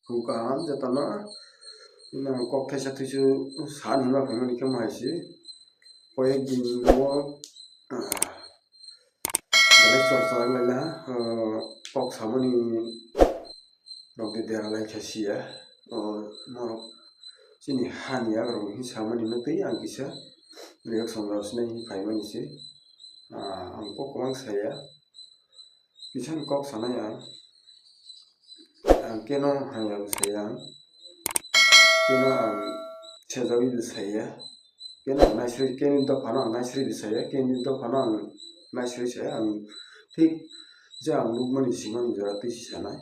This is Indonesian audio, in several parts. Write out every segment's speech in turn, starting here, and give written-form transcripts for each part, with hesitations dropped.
hukam jatana ina kok thesa thisu sani ma phangani ke maisi koyek din no dalek chorcha laila kok samani rok de dera lai khasia norok sini hania rok hi samani na tei ang kisa reaction rok sinai phaimani si ang kok mang saya kisan kok sanaya ang keno hanya saya kena sejawi saya kena naisri kena do phana naisri saya kena do phana naisri saya ang thik jang lukmani simani jara tisi sanai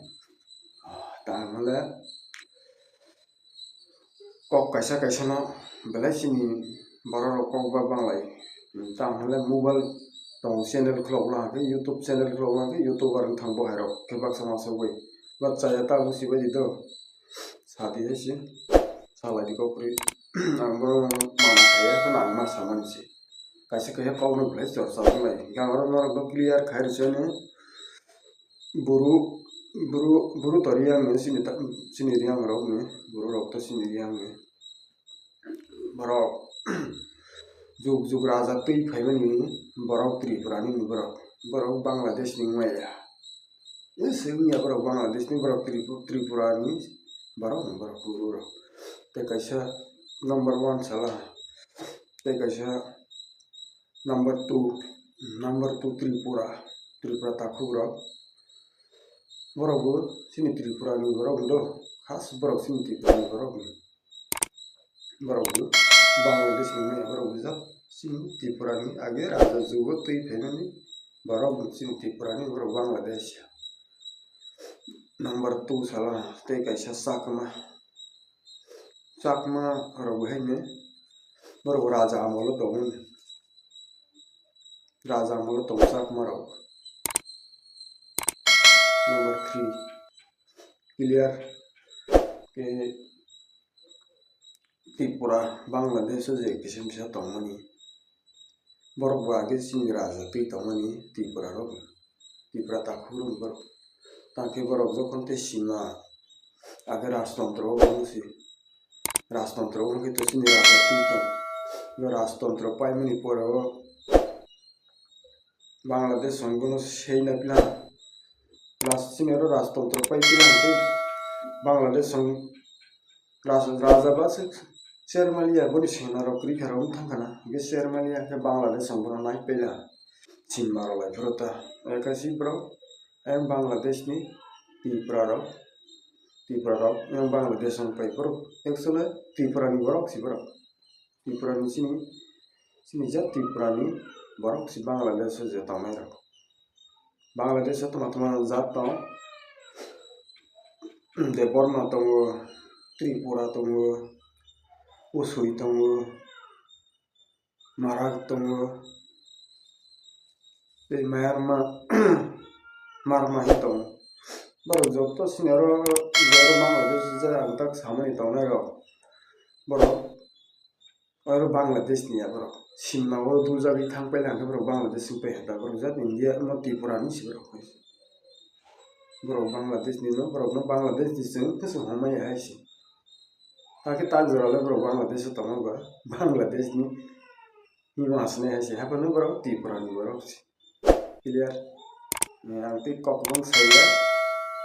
tamale kok kaisa kaisa no belai sini borok kok ba banglai tamale mobile tong channel khlokla ke youtube channel khlokla ke youtuber thangbo hairok kebak sama sogoi bachaya ta busi badi do sati hesi saladi ko pri ambo mama kaya kana amma samansi kaisa kaya kau no place jor sabai gamaro no clear khair chene buru toriang me sini riang rok me buru rok to sini riang me borok juk raja tui phaimani borok tripurani ni borok bangladesh ni maya semuanya borok bangladesh ni borok tripurani borok buru rok te kaisa number 1 salah te kaisa number 2 tripura taku rok borok sini tripurani borok do khas borok sini tripurani borok bangladesh ni maya borok jat sini tripurani age raja jugo tui phaimani borok sini tripurani borok bangladesh number 2 salah te kaisa sakma rok haine borok raja amolo tong sakma rok number 3 clear ke Tripura Bangladesh je kisam sa tongmani borok bage sini raja tui tongmani Tripura takhurun borok take borok jokhon te sima age rajtantro bangsi rajtantro ke to sini raja tui tong rajtantro paimani pore Bangladesh songbono sei na pila last sinero rajtantro pai pila Bangladesh song raja bas Shermalia boni sena rokri kharom thangana ge Shermalia ke Bangladesh songbono nai pela chin maro lai prota ekasi bro Bangladesh ni Tripura rok yang Bangladesh song pai bro actually Tripura ni borok si bro Tripura ni sini jat Tripura ni borok si Bangladesh je tamai rok Bangladesh to matma jat to de Burma to Tripura to Usui to Marak to Myanmar to borok jok to sinero Bangladesh je antak samani tonai rok borok aro Bangladesh ni borok simna o duljabi thangpai lang borok Bangladesh sing pai hata borok jat India no Tripura ni si borok Bangladesh ni no borok no Bangladesh ni sing kesu homai haisi take tak jorale borok Bangladesh tongo ba Bangladesh ni masne haisi hapa no borok Tripura ni borok si clear ni anti kok bang saya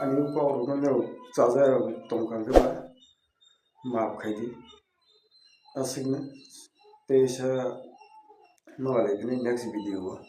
ani ko ro no chaja tongkang ke ba map khaidi asigna te sa no next video